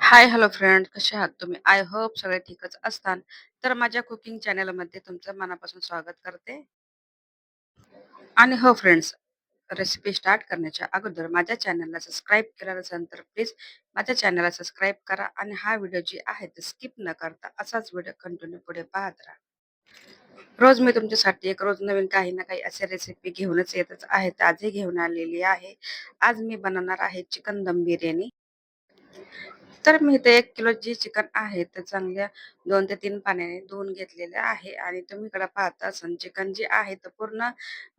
हाय, hello friend, कसे आहात तुम्ही? आय होप सगळे ठीकच असताल. तर माझ्या कुकिंग चॅनलमध्ये तुमचं मनापासून स्वागत करते. आणि हो फ्रेंड्स, रेसिपी स्टार्ट करण्याच्या अगोदर माझ्या चॅनलला सबस्क्राईब केलं नसेल तर प्लीज माझ्या चॅनलला सबस्क्राईब करा आणि हा व्हिडिओ जी आहे ते स्किप न करता असाच व्हिडिओ कंटिन्यू पुढे पाहत राहा. रोज मी तुमच्यासाठी रोज नवीन काही ना काही असे रेसिपी घेऊनच येतच आहे. तर आजही घेऊन आलेली आहे. आज मी बनवणार आहे चिकन दम बिर्याणी. तर मी इथे 1 किलो जी चिकन आहे ते चांगल्या 2 ते 3 पाण्याने धुवून घेतलेले आहे आणि तुम्ही इकडे पाहता असाल चिकन जे आहे तर पूर्ण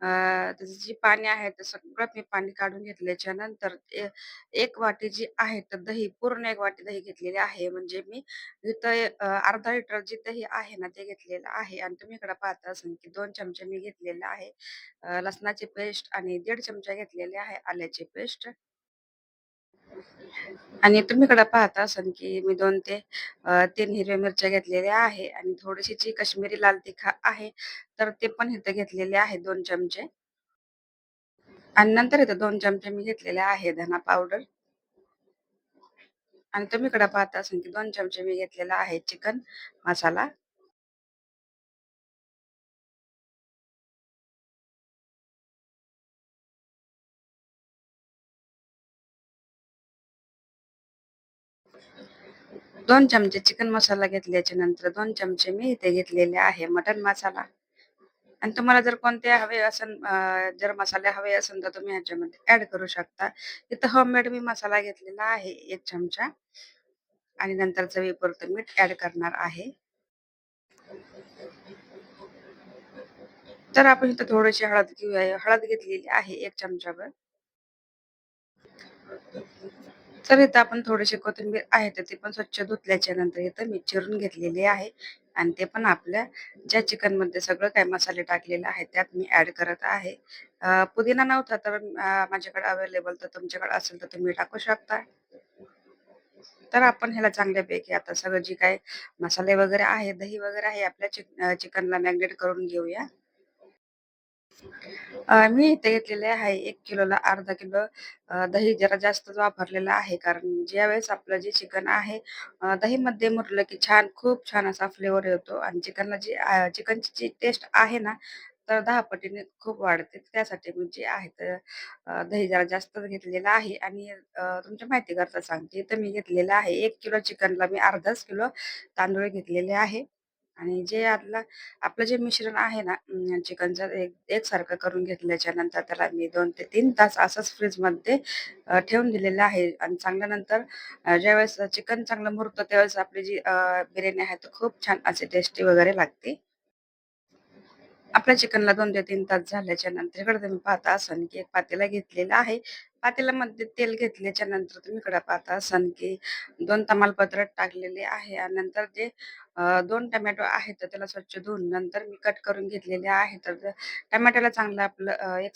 त्याचं जी पाणी आहे ते सगळं मी पाणी काढून घेतल्याच्या नंतर 1 वाटी जी आहे तर दही पूर्ण 1 वाटी दही घेतलेली आहे. म्हणजे मी इथं अर्धा लिटर जे दही आहे ना ते घेतलेलं आहे आणि तुम्ही इकडे पाहता असाल की 2 चमचे मी घेतलेले आहे लसणाची पेस्ट आणि 1.5 चमचा घेतलेले आहे आल्याची पेस्ट. आणि तुम्ही इकडे पाहता असाल की मी 2 ते 3 हिरव्या मिरच्या घेतलेल्या आहे आणि थोडीशी जी काश्मीरी लाल तिखट आहे, तर ते पण इथे घेतलेले आहे 2 चमचे. आणि नंतर इथे 2 चमचे मी घेतलेले आहे धना पावडर आणि तुम्ही इकडे पाहता असाल की 2 चमचे मी घेतलेला आहे चिकन मसाला. 2 चमचे चिकन मसाला घेतल्याच्या नंतर 2 चमचे मी इथे घेतलेले आहे मटन मसाला. आणि तुम्हाला जर कोणते हवे असेल जर मसाले हवे असेल तर तुम्ही ह्याच्यामध्ये ॲड करू शकता. इथं होममेड मी मसाला घेतलेला आहे 1 चमचा आणि नंतर चवीपुरतं मीठ ॲड करणार आहे. तर आपण इथं थोडीशी हळद घेऊया. हळद घेतलेली आहे 1 चमचाभर. तर इथं आपण थोडीशी कोथिंबीर आहे तर ती पण स्वच्छ धुतल्याच्या नंतर इथं मी चिरून घेतलेली आहे आणि ते पण आपल्या ज्या चिकनमध्ये सगळं काही मसाले टाकलेले आहेत त्यात मी ॲड करत आहे. पुदिना नव्हता तर माझ्याकडे अवेलेबल तर तुमच्याकडे असेल तर तुम्ही टाकू शकता. तर आपण ह्याला चांगल्यापैकी आता सगळं जे काही मसाले वगैरे आहे, दही वगैरे आहे आपल्या चिकनला मॅरिनेट करून घेऊया. मी इथे घेतलेले आहे 1 किलोला अर्धा किलो दही जरा जास्तच वापरलेलं आहे. कारण ज्यावेळेस आपलं जे चिकन आहे दहीमध्ये मुरलं की खूप छान असा फ्लेवर येतो आणि चिकनची जी टेस्ट आहे ना, तर 10 पटीने खूप वाढते. त्यासाठी मी जे आहे तर दही जरा जास्तच घेतलेलं आहे आणि तुमच्या माहितीकरता सांगते, तर मी घेतलेलं आहे 1 किलो चिकनला मी अर्धाच किलो तांदूळ घेतलेले आहे आणि जे आपलं जे मिश्रण आहे ना चिकनचं एकसारखं करून घेतल्याच्या नंतर त्याला मी 2 ते 3 तास असंच फ्रिजमध्ये ठेवून दिलेलं आहे आणि चांगल्या नंतर ज्यावेळेस चिकन चांगलं मुरतं त्यावेळेस आपली जी बिर्याणी आहे, तर खूप छान अशी टेस्टी वगैरे लागते. आपल्या चिकनला 2 ते 3 तास झाल्याच्या नंतर इकडे तुम्ही पाहता असाल की एक पातेलं घेतलेलं आहे. पातेल्यामध्ये तेल घेतल्याच्या नंतर तुम्ही इकडे पाहता असाल की 2 तमालपत्र टाकलेले आहे आणि नंतर जे 2 टोमॅटो आहेत तर त्याला स्वच्छ धुवून नंतर मी कट करून घेतलेले आहे. तर टोमॅटोला चांगलं आपलं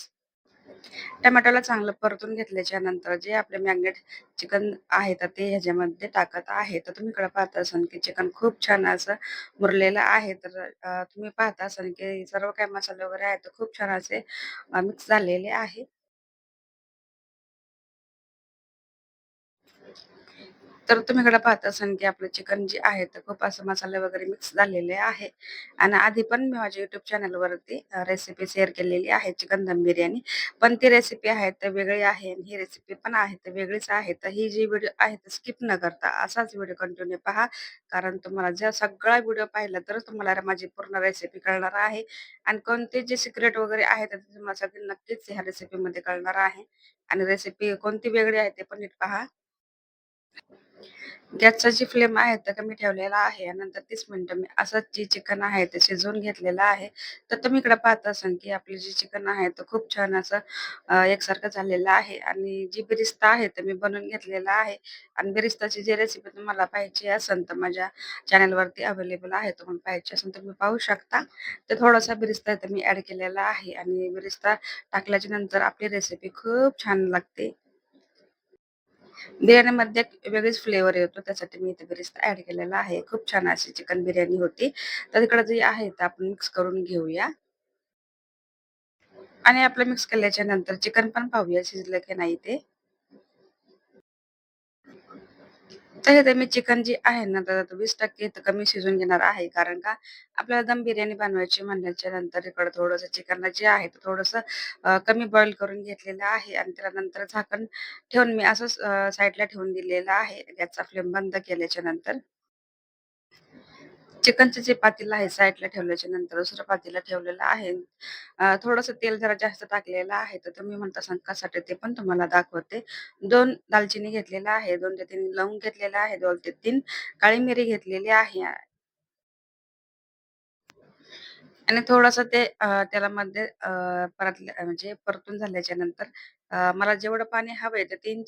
टोमॅटोला चांगलं परतून घेतल्याच्या नंतर जे आपले मॅरिनेट चिकन आहे तर ते ह्याच्यामध्ये टाकत आहे. तर तुम्ही इकडे पाहता असाल की चिकन खूप छान असं मुरलेलं आहे. तर तुम्ही पाहता असाल की सर्व काही मसाले वगैरे आहेत तर खूप छान असे मिक्स झालेले आहे. तर तुम्ही इकडे पाहत असाल की आपलं चिकन जे आहे तर खूप असं मसाले वगैरे मिक्स झालेले आहे आणि आधी पण मी माझ्या YouTube चॅनलवरती रेसिपी शेअर केलेली आहे चिकन दम बिर्याणी. पण ती रेसिपी आहे तर वेगळी आहे आणि ही रेसिपी पण आहे तर वेगळीच आहे. तर ही जी व्हिडिओ आहे तर स्किप न करता असाच व्हिडिओ कंटिन्यू पहा. कारण तुम्हाला जर सगळा व्हिडिओ पाहिला तरच तुम्हाला माझी पूर्ण रेसिपी कळणार आहे आणि कोणते जे सिक्रेट वगैरे आहे तर ते तुम्हाला सगळे नक्कीच ह्या रेसिपीमध्ये कळणार आहे आणि रेसिपी कोणती वेगळी आहे ते पण नीट पहा. गॅसचा जी फ्लेम आहे तर कमी ठेवलेला आहे आणि नंतर 30 मिनिटं मी असंच जे चिकन आहे ते शिजवून घेतलेलं आहे. तर तुम्ही इकडे पाहत असाल की आपले जे चिकन आहे तर खूप छान असं एकसारखं झालेलं आहे आणि जी बिरिस्ता आहे तर मी बनवून घेतलेला आहे आणि बिरिस्ताची जी रेसिपी तुम्हाला पाहिजे असेल तर माझ्या चॅनलवरती अवेलेबल आहे. तुम्हाला पाहिजे असेल तर तुम्ही पाहू शकता. तर थोडासा बिरिस्ता इथं मी ॲड केलेला आहे आणि बिरिस्ता टाकल्याच्या नंतर आपली रेसिपी खूप छान लागते. बिर्याणीमध्ये एक वेगळीच फ्लेवर येतो. त्यासाठी मी इथे बेरिस्ता ॲड केलेला आहे. खूप छान अशी चिकन बिर्याणी होती. तर इकडं जे आहे ते आपण मिक्स करून घेऊया आणि आपलं मिक्स केल्याच्या नंतर चिकन पण पाहूया शिजलं की नाही ते. तर इथे मी चिकन जी आहे ना, तर 20% तर कमी शिजवून घेणार आहे. कारण का आपल्याला दम बिर्याणी बनवायची म्हणल्याच्या नंतर इकडं थोडंसं चिकनला जे आहे ते थोडंसं कमी बॉईल करून घेतलेलं आहे आणि त्याला नंतर झाकण ठेवून मी असंच साईडला ठेवून दिलेलं आहे. गॅसचा फ्लेम बंद केल्याच्या नंतर. चिकनचं जे पातेलं आहे साईडला ठेवल्याच्या नंतर दुसरं पातेलं ठेवलेलं आहे. थोडंसं तेल जरा जास्त टाकलेलं आहे. तर तुम्ही म्हणता असाल कशासाठी ते पण तुम्हाला दाखवते. 2 दालचिनी घेतलेल्या आहे, 2 ते 3 लवंग घेतलेल्या आहे, 2 ते 3 काळी मिरी घेतलेली आहे आणि थोडंसं ते त्याला मध्ये म्हणजे परतून झाल्याच्या नंतर मला जेवढं पाणी हवंय तर 3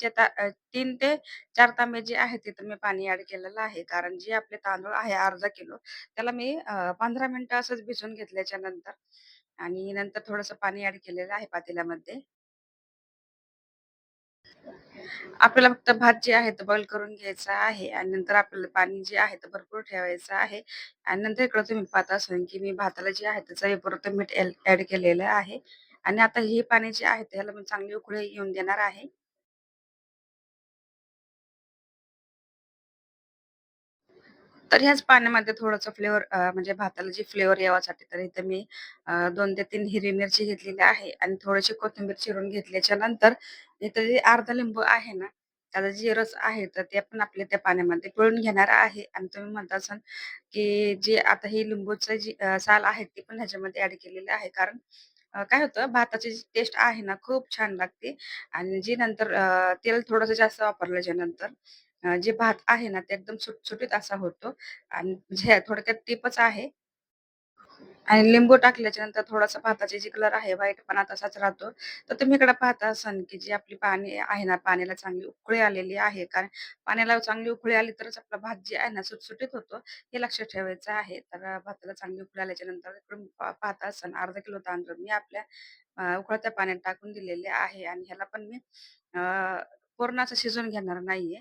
ते 4 तांबे जे आहेत तिथं मी पाणी ॲड केलेलं आहे. कारण जे आपले तांदूळ आहे अर्धा किलो त्याला मी 15 मिनिटं असंच भिजवून घेतल्याच्या नंतर आणि नंतर थोडंसं पाणी ॲड केलेलं आहे पातेल्यामध्ये. आपल्याला फक्त भात जे आहे ते बॉईल करून घ्यायचा आहे आणि नंतर आपल्याला पाणी जे आहे ते भरपूर ठेवायचं आहे आणि नंतर इकडं तुम्ही पाहत असाल की मी भाताला जे आहे ते चवीपुरतं मीठ ॲड केलेलं आहे आणि आता हे पाणी जे आहे त्याला मी चांगली उकळी येऊन देणार आहे. तर ह्याच पाण्यामध्ये थोडंसं म्हणजे भाताला जी फ्लेवर यावासाठी तर इथं मी 2 ते 3 हिरवी मिरची घेतलेली आहे आणि थोडीशी कोथिंबीर चिरून घेतल्याच्या नंतर इथं जे अर्धा लिंबू आहे ना, त्याचा जे रस आहे तर ते पण आपल्या त्या पाण्यामध्ये पिळून घेणार आहे आणि तुम्ही म्हणत असाल, की जे आता ही लिंबूचं जी साल आहे ती पण ह्याच्यामध्ये ॲड केलेली आहे. कारण काय होतं भाताची जी टेस्ट आहे ना खूप छान लागते आणि जी नंतर तेल थोडंसं जास्त वापरल्याच्या नंतर जे भात आहे ना, ते एकदम सुटसुटीत असा होतो आणि म्हणजे थोडक्यात टिपच आहे. आणि लिंबू टाकल्याच्या नंतर थोडासा भाताची जी कलर आहे व्हाईटपणा तसाच राहतो. तर तुम्ही इकडे पाहता असाल, की जी आपली पाणी आहे ना, पाण्याला चांगली उकळी आलेली आहे. कारण पाण्याला चांगली उकळी आली तरच आपला भात जे आहे ना, सुटसुटीत होतो, हे लक्षात ठेवायचं आहे. तर भाताला चांगली उकळी आल्याच्या नंतर इकडून पाहता असाल अर्धा किलो तांदूळ मी आपल्या उकळत्या पाण्यात टाकून दिलेले आहे आणि ह्याला पण मी अ, पूर्ण असं शिजवून घेणार नाहीये.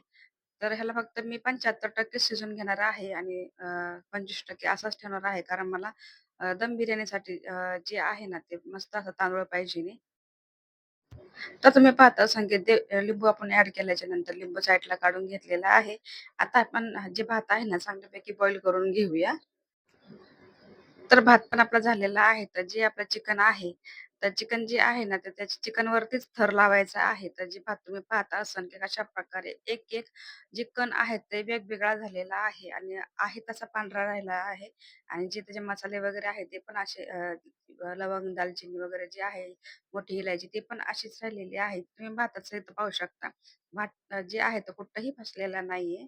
तर ह्याला फक्त मी 75% शिजवून घेणार आहे आणि 25% असाच ठेवणार आहे. कारण मला दम बिर्याणीसाठी जे आहे ना, ते मस्त असा तांदूळ पाहिजे. तर तुम्ही पाहता असाल की ते लिंबू आपण ॲड केल्याच्या नंतर लिंबू साईडला काढून घेतलेला आहे. आता आपण जे भात आहे ना, चांगल्यापैकी बॉईल करून घेऊया. तर भात पण आपला झालेला आहे. तर जे आपलं चिकन आहे, तर चिकन जे आहे ना, तर त्याच्या चिकनवरतीच थर लावायचा आहे. तर जे भात तुम्ही पाहता असाल की कशाप्रकारे एक-एक जे कण आहेत ते वेगवेगळा झालेला आहे आणि आहे तसा पांढरा राहिला आहे आणि जे त्याचे मसाले वगैरे आहेत ते पण असे लवंग, दालचिनी वगैरे जे आहे, मोठी इलायची ते पण अशीच राहिलेली आहे. तुम्ही भाताचं इथं पाहू शकता. भात जे आहे तो कुठेही फसलेला नाहीये.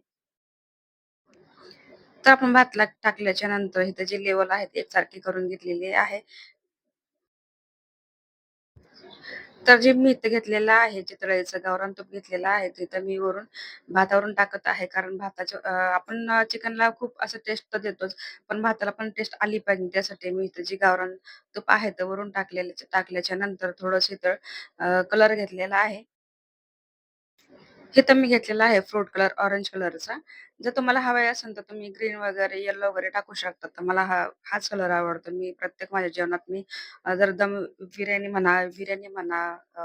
तर आपण भातला टाकल्याच्या नंतर इथं जी लेवल आहे ती एकसारखी करून घेतलेली आहे. तर जे मी इथं घेतलेलं आहे, चितळेचं गावरान तूप घेतलेलं आहे, तिथं मी वरून भातावरून टाकत आहे. कारण आपण चिकनला खूप असं टेस्ट तर देतोच, पण भाताला पण टेस्ट आली पाहिजे त्यासाठी मी इथं जी गावरान तूप आहे, ते वरून टाकल्याच्या नंतर थोडंसं इथं कलर घेतलेला आहे. हे तर मी घेतलेलं आहे फ्रूट कलर, ऑरेंज कलरचा. जर तुम्हाला हवा असेल तर तुम्ही ग्रीन वगैरे, येलो वगैरे टाकू शकता. तर मला हाच कलर आवडतो. मी प्रत्येक माझ्या जेवणात जर दम बिर्याणी म्हणा, अ,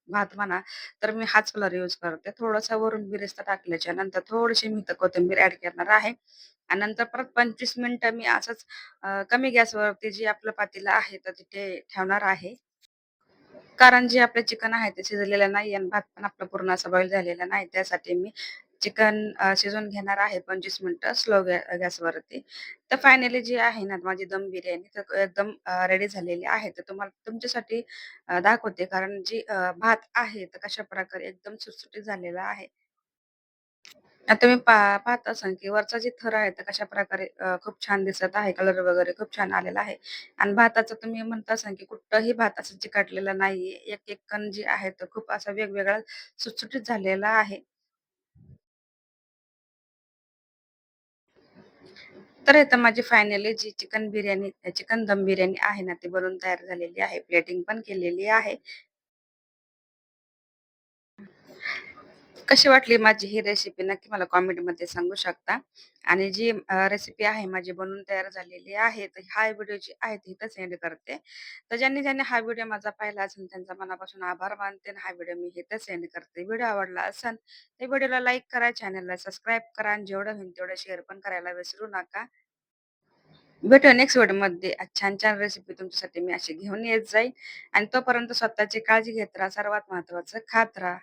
भात म्हणा, तर मी हाच कलर यूज करते. थोडासा वरून बिरिस्ता टाकल्याच्या नंतर थोडीशी मी इथं कोथिंबीर ॲड करणार आहे आणि नंतर परत 25 मिनिटं मी असंच कमी गॅसवरती जे आपलं पातेलं आहे, तर तिथे ठेवणार आहे. कारण जे आपलं चिकन आहे ते शिजलेलं नाही आणि भात पण आपला पूर्ण असा बॉईल झालेला नाही. त्यासाठी मी चिकन शिजवून घेणार आहे 25 मिनिटं स्लो गॅसवरती. तर फायनली जी आहे ना माझी दम बिर्याणी तर एकदम रेडी झालेली आहे. तर तुम्हाला तुमच्यासाठी दाखवते कारण जी भात आहे तर कशाप्रकारे एकदम सुटसुटीत झालेला आहे. आता तुम्ही पाहत असाल की वरचा जे थर आहे तर कशाप्रकारे खूप छान दिसत आहे. कलर वगैरे खूप छान आलेला आहे आणि भाताचं तुम्ही म्हणत असाल की कुठंही भात असं चिकटलेला नाहीये. एक-एक कण जे आहे तो खूप असा वेगवेगळा सुटसुटीत झालेला आहे. तर इथं माझी फायनली जी चिकन दम बिर्याणी आहे ना, ती बनवून तयार झालेली आहे. प्लेटिंग पण केलेली आहे. कशी वाटली माझी ही रेसिपी नक्की मला कमेंटमध्ये सांगू शकता. आणि जी रेसिपी आहे माझी बनवून तयार झालेली आहे. तर हा व्हिडिओ जी आहे ती इथं सेंड करते. तर ज्यांनी हा व्हिडिओ माझा पाहिला असेल त्यांचा मनापासून आभार मानते आणि हा व्हिडिओ मी इथं सेंड करते. व्हिडिओ आवडला असेल तर व्हिडिओला लाईक करा, चॅनलला सबस्क्राईब करा आणि जेवढं होईल तेवढं शेअर पण करायला विसरू नका. भेटूया नेक्स्ट व्हिडिओमध्ये. छान-छान रेसिपी तुमच्यासाठी मी अशी घेऊन येत जाईल आणि तोपर्यंत स्वतःची काळजी घेत राहा. सर्वात महत्त्वाचं खात राहा.